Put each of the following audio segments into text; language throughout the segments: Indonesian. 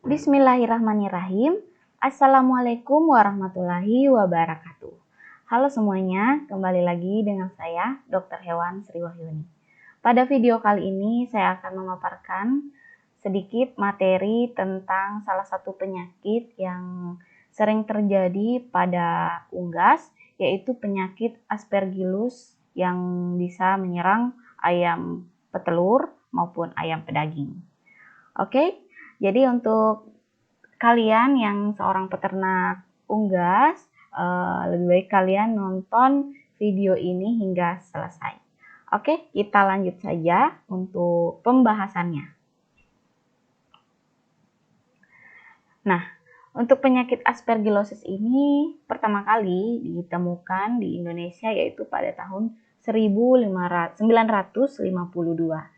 Bismillahirrahmanirrahim. Assalamualaikum warahmatullahi wabarakatuh. Halo semuanya, kembali lagi dengan saya, Dr. Hewan Sri Wahyuni. Pada video kali ini saya akan memaparkan sedikit materi tentang salah satu penyakit yang sering terjadi pada unggas, yaitu penyakit Aspergillus yang bisa menyerang ayam petelur maupun ayam pedaging. Oke, jadi untuk kalian yang seorang peternak unggas, lebih baik kalian nonton video ini hingga selesai. Oke, kita lanjut saja untuk pembahasannya. Nah, untuk penyakit Aspergillosis ini pertama kali ditemukan di Indonesia yaitu pada tahun 1952.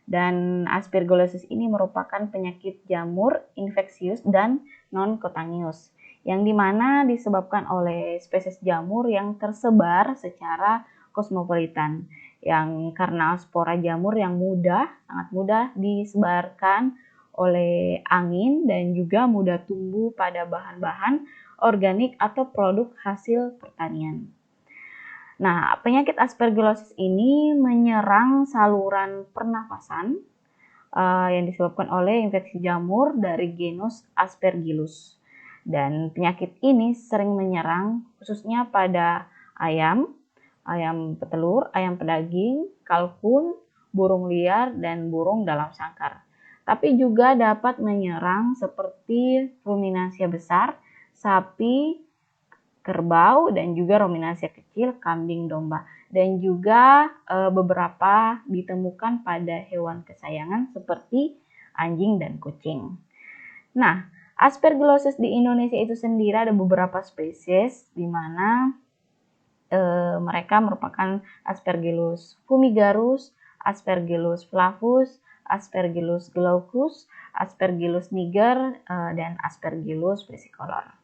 Dan Aspergillosis ini merupakan penyakit jamur infeksius dan non-kotangius, yang dimana disebabkan oleh spesies jamur yang tersebar secara kosmopolitan, yang karena spora jamur yang sangat mudah disebarkan oleh angin dan juga mudah tumbuh pada bahan-bahan organik atau produk hasil pertanian. Nah, penyakit Aspergillosis ini menyerang saluran pernafasan yang disebabkan oleh infeksi jamur dari genus Aspergillus. Dan penyakit ini sering menyerang khususnya pada ayam petelur, ayam pedaging, kalkun, burung liar, dan burung dalam sangkar. Tapi juga dapat menyerang seperti ruminansia besar, sapi, kerbau, dan juga ruminansia kecil, kambing, domba. Dan juga beberapa ditemukan pada hewan kesayangan seperti anjing dan kucing. Nah, Aspergillosis di Indonesia itu sendiri ada beberapa spesies di mana mereka merupakan Aspergillus fumigarus, Aspergillus flavus, Aspergillus glaucus, Aspergillus niger, dan Aspergillus versicolor.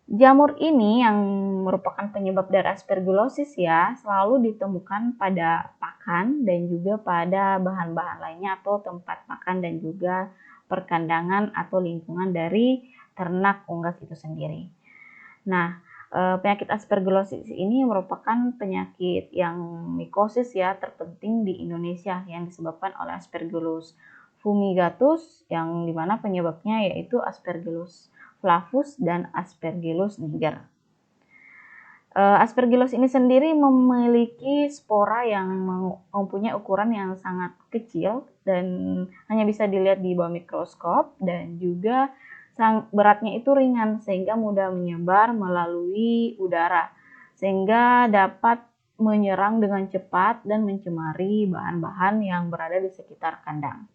Jamur ini yang merupakan penyebab dari Aspergillosis selalu ditemukan pada pakan dan juga pada bahan-bahan lainnya atau tempat makan dan juga perkandangan atau lingkungan dari ternak unggas itu sendiri. Nah, penyakit Aspergillosis ini merupakan penyakit yang mikosis terpenting di Indonesia yang disebabkan oleh Aspergillus fumigatus yang dimana penyebabnya yaitu Aspergillus flavus dan Aspergillus niger. Aspergillus ini sendiri memiliki spora yang mempunyai ukuran yang sangat kecil dan hanya bisa dilihat di bawah mikroskop, dan juga beratnya itu ringan sehingga mudah menyebar melalui udara sehingga dapat menyerang dengan cepat dan mencemari bahan-bahan yang berada di sekitar kandang.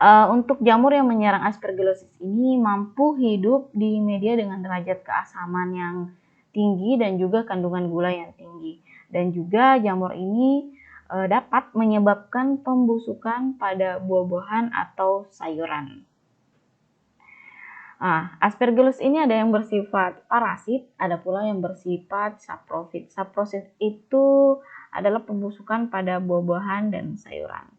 Untuk jamur yang menyerang Aspergillosis ini mampu hidup di media dengan derajat keasaman yang tinggi dan juga kandungan gula yang tinggi. Dan juga jamur ini dapat menyebabkan pembusukan pada buah-buahan atau sayuran. Aspergillus ini ada yang bersifat parasit, ada pula yang bersifat saprofit. Saprosit itu adalah pembusukan pada buah-buahan dan sayuran.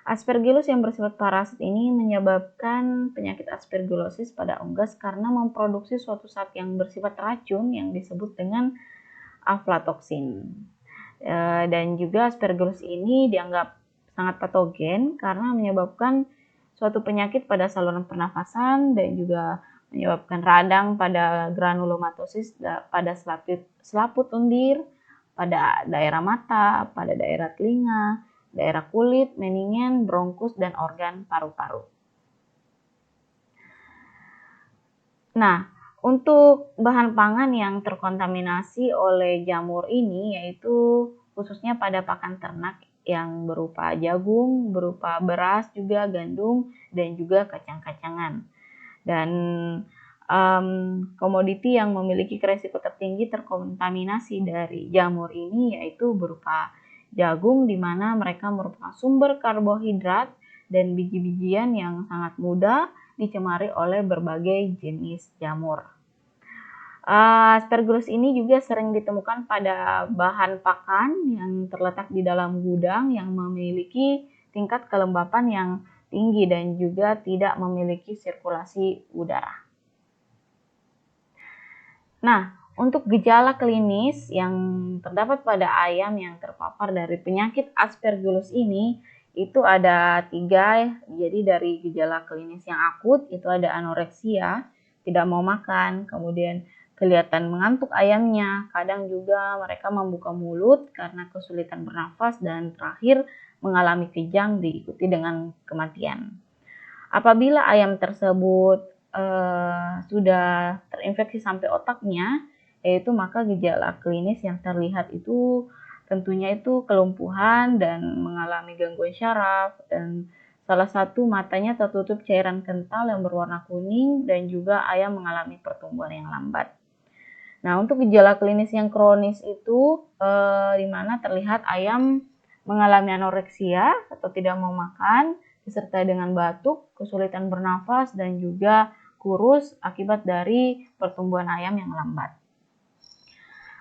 Aspergillus yang bersifat parasit ini menyebabkan penyakit Aspergillosis pada unggas karena memproduksi suatu zat yang bersifat racun yang disebut dengan aflatoksin. Dan juga Aspergillus ini dianggap sangat patogen karena menyebabkan suatu penyakit pada saluran pernafasan dan juga menyebabkan radang pada granulomatosis pada selaput lendir, pada daerah mata, pada daerah telinga, daerah kulit, meningen, bronkus, dan organ paru-paru. Nah, untuk bahan pangan yang terkontaminasi oleh jamur ini yaitu khususnya pada pakan ternak yang berupa jagung, berupa beras, juga gandum, dan juga kacang-kacangan. Dan komoditi yang memiliki resiko tertinggi terkontaminasi dari jamur ini yaitu berupa jagung, di mana mereka merupakan sumber karbohidrat dan biji-bijian yang sangat mudah dicemari oleh berbagai jenis jamur. Aspergillus ini juga sering ditemukan pada bahan pakan yang terletak di dalam gudang yang memiliki tingkat kelembapan yang tinggi dan juga tidak memiliki sirkulasi udara. Nah, untuk gejala klinis yang terdapat pada ayam yang terpapar dari penyakit Aspergillus ini, itu ada 3. Jadi dari gejala klinis yang akut itu ada anoreksia, tidak mau makan, kemudian kelihatan mengantuk ayamnya, kadang juga mereka membuka mulut karena kesulitan bernafas, dan terakhir mengalami kejang diikuti dengan kematian. Apabila ayam tersebut sudah terinfeksi sampai otaknya, yaitu maka gejala klinis yang terlihat itu tentunya itu kelumpuhan dan mengalami gangguan syaraf, dan salah satu matanya tertutup cairan kental yang berwarna kuning, dan juga ayam mengalami pertumbuhan yang lambat. Nah, untuk gejala klinis yang kronis itu di mana terlihat ayam mengalami anoreksia atau tidak mau makan, disertai dengan batuk, kesulitan bernafas, dan juga kurus akibat dari pertumbuhan ayam yang lambat.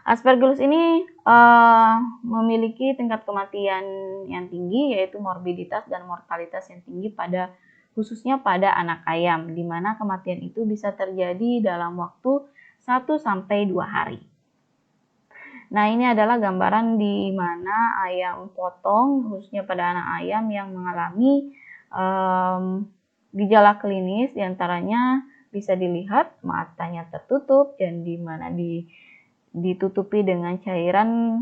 Aspergillus ini memiliki tingkat kematian yang tinggi, yaitu morbiditas dan mortalitas yang tinggi khususnya pada anak ayam, di mana kematian itu bisa terjadi dalam waktu 1-2 hari. Nah, ini adalah gambaran di mana ayam potong, khususnya pada anak ayam yang mengalami gejala klinis, diantaranya bisa dilihat matanya tertutup dan di mana ditutupi dengan cairan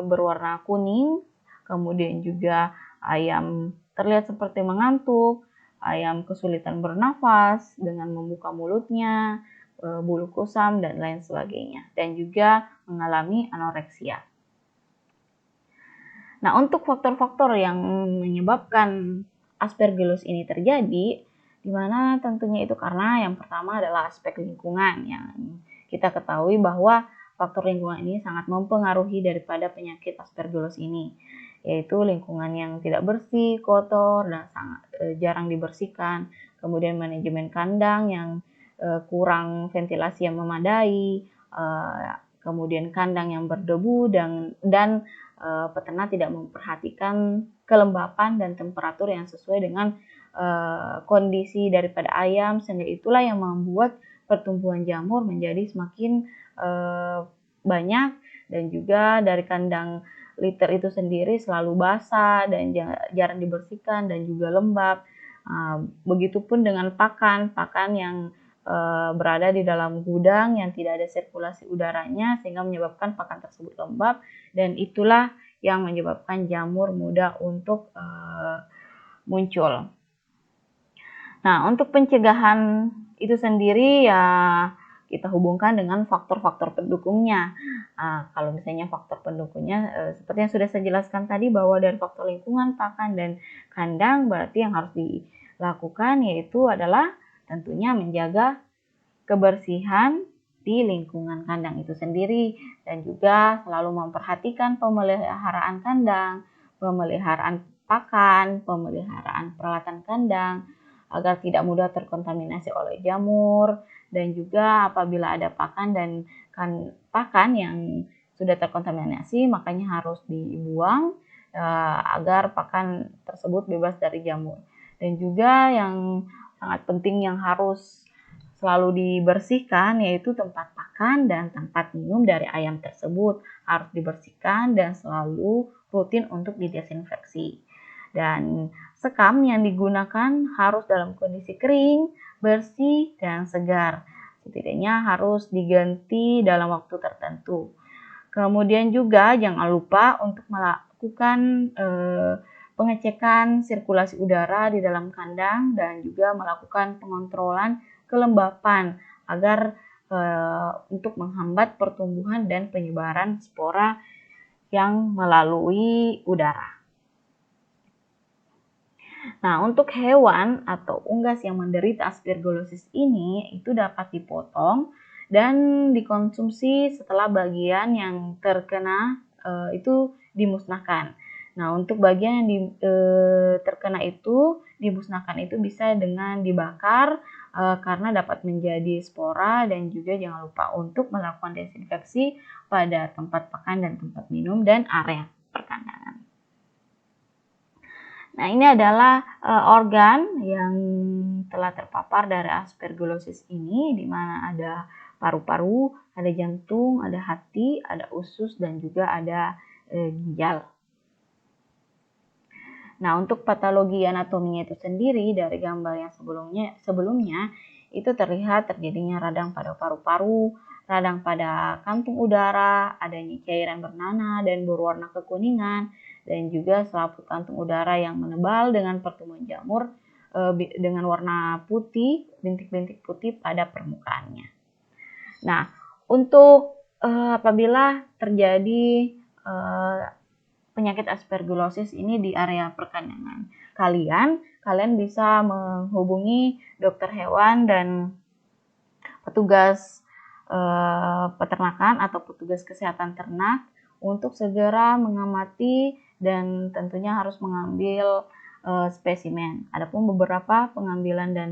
berwarna kuning, kemudian juga ayam terlihat seperti mengantuk, ayam kesulitan bernafas dengan membuka mulutnya, bulu kusam, dan lain sebagainya, dan juga mengalami anoreksia. Nah, untuk faktor-faktor yang menyebabkan Aspergillus ini terjadi, di mana tentunya itu karena yang pertama adalah aspek lingkungan, yang kita ketahui bahwa faktor lingkungan ini sangat mempengaruhi daripada penyakit Aspergillus ini, yaitu lingkungan yang tidak bersih, kotor, dan sangat jarang dibersihkan, kemudian manajemen kandang yang kurang ventilasi yang memadai, kemudian kandang yang berdebu, dan peternak tidak memperhatikan kelembapan dan temperatur yang sesuai dengan kondisi daripada ayam, sehingga itulah yang membuat pertumbuhan jamur menjadi semakin banyak, dan juga dari kandang liter itu sendiri selalu basah dan jarang dibersihkan dan juga lembab. Begitupun dengan pakan yang berada di dalam gudang yang tidak ada sirkulasi udaranya, sehingga menyebabkan pakan tersebut lembab, dan itulah yang menyebabkan jamur mudah untuk muncul. Nah, untuk pencegahan itu sendiri ya kita hubungkan dengan faktor-faktor pendukungnya. Kalau misalnya faktor pendukungnya seperti yang sudah saya jelaskan tadi, bahwa dari faktor lingkungan, pakan, dan kandang, berarti yang harus dilakukan yaitu adalah tentunya menjaga kebersihan di lingkungan kandang itu sendiri, dan juga selalu memperhatikan pemeliharaan kandang, pemeliharaan pakan, pemeliharaan peralatan kandang agar tidak mudah terkontaminasi oleh jamur, dan juga apabila ada pakan yang sudah terkontaminasi, makanya harus dibuang agar pakan tersebut bebas dari jamur. Dan juga yang sangat penting yang harus selalu dibersihkan yaitu tempat pakan dan tempat minum dari ayam tersebut harus dibersihkan dan selalu rutin untuk didesinfeksi. Dan sekam yang digunakan harus dalam kondisi kering, bersih, dan segar. Setidaknya harus diganti dalam waktu tertentu. Kemudian juga jangan lupa untuk melakukan pengecekan sirkulasi udara di dalam kandang, dan juga melakukan pengontrolan kelembapan agar untuk menghambat pertumbuhan dan penyebaran spora yang melalui udara. Nah, untuk hewan atau unggas yang menderita aspergillosis ini itu dapat dipotong dan dikonsumsi setelah bagian yang terkena itu dimusnahkan. Nah, untuk bagian yang terkena itu dimusnahkan itu bisa dengan dibakar karena dapat menjadi spora, dan juga jangan lupa untuk melakukan desinfeksi pada tempat pakan dan tempat minum dan area perkandangan. Nah, ini adalah organ yang telah terpapar dari aspergillosis ini, di mana ada paru-paru, ada jantung, ada hati, ada usus, dan juga ada ginjal. Nah, untuk patologi anatominya itu sendiri dari gambar yang sebelumnya itu terlihat terjadinya radang pada paru-paru, radang pada kantung udara, adanya cairan bernanah dan berwarna kekuningan, dan juga selaput kantung udara yang menebal dengan pertemuan jamur dengan warna putih, bintik-bintik putih pada permukaannya. Nah, untuk apabila terjadi penyakit aspergillosis ini di area perkandangan kalian bisa menghubungi dokter hewan dan petugas peternakan atau petugas kesehatan ternak untuk segera mengamati dan tentunya harus mengambil spesimen. Adapun beberapa pengambilan dan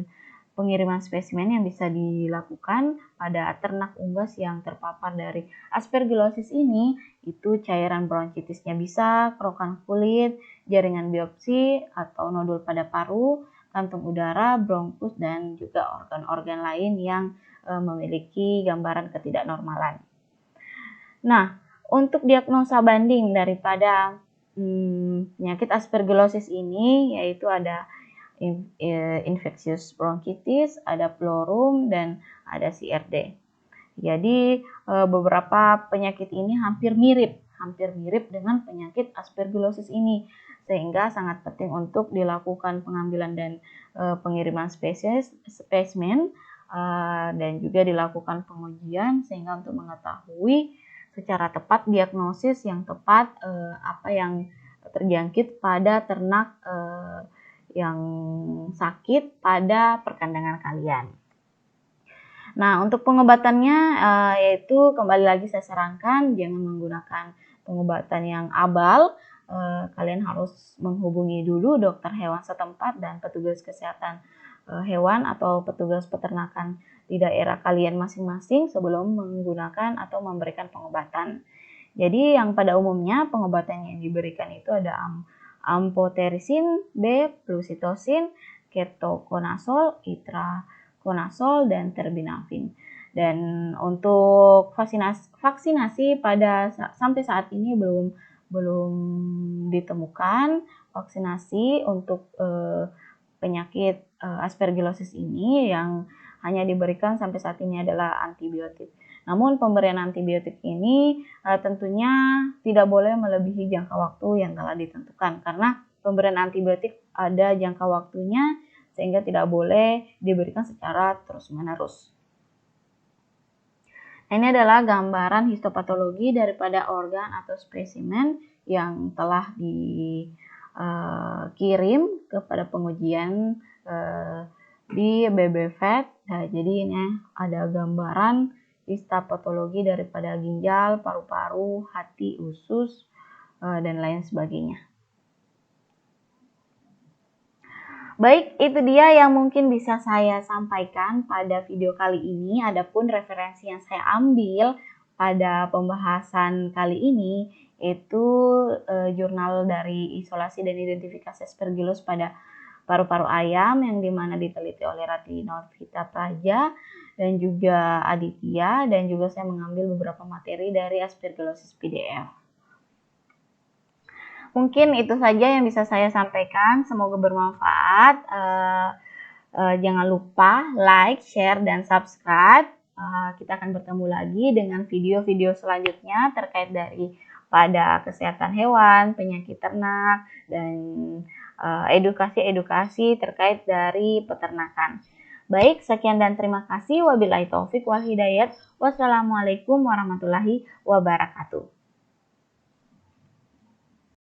pengiriman spesimen yang bisa dilakukan pada ternak unggas yang terpapar dari aspergillosis ini, itu cairan bronkitisnya bisa, kerokan kulit, jaringan biopsi atau nodul pada paru, kantung udara, bronkus, dan juga organ-organ lain yang memiliki gambaran ketidaknormalan. Nah, untuk diagnosa banding daripada penyakit aspergillosis ini yaitu ada infectious bronchitis, ada pleurum, dan ada CRD. Jadi beberapa penyakit ini hampir mirip dengan penyakit aspergillosis ini, sehingga sangat penting untuk dilakukan pengambilan dan pengiriman spesimen dan juga dilakukan pengujian sehingga untuk mengetahui secara tepat diagnosis yang tepat apa yang terjangkit pada ternak yang sakit pada perkandangan kalian. Nah, untuk pengobatannya yaitu kembali lagi saya sarankan jangan menggunakan pengobatan yang abal. Kalian harus menghubungi dulu dokter hewan setempat dan petugas kesehatan hewan atau petugas peternakan di daerah kalian masing-masing sebelum menggunakan atau memberikan pengobatan. Jadi yang pada umumnya pengobatan yang diberikan itu ada amphotericin B, flucytosine, ketoconazole, itraconazole, dan terbinafin. Dan untuk vaksinasi pada sampai saat ini belum ditemukan vaksinasi untuk penyakit aspergillosis ini. Yang hanya diberikan sampai saat ini adalah antibiotik. Namun pemberian antibiotik ini tentunya tidak boleh melebihi jangka waktu yang telah ditentukan karena pemberian antibiotik ada jangka waktunya sehingga tidak boleh diberikan secara terus-menerus. Ini adalah gambaran histopatologi daripada organ atau spesimen yang telah dikirim kepada pengujian di BBVet. Nah, jadi ini ada gambaran histopatologi daripada ginjal, paru-paru, hati, usus, dan lain sebagainya. Baik, itu dia yang mungkin bisa saya sampaikan pada video kali ini. Adapun referensi yang saya ambil pada pembahasan kali ini itu jurnal dari isolasi dan identifikasi aspergillus pada paru-paru ayam yang dimana diteliti oleh Ratih Novita Praja dan juga Aditya, dan juga saya mengambil beberapa materi dari Aspergillosis PDF. Mungkin itu saja yang bisa saya sampaikan, semoga bermanfaat. Jangan lupa like, share, dan subscribe. Kita akan bertemu lagi dengan video-video selanjutnya terkait pada kesehatan hewan, penyakit ternak, dan edukasi-edukasi terkait dari peternakan. Baik, sekian dan terima kasih. Wabillahi taufik wal hidayat. Wassalamualaikum warahmatullahi wabarakatuh.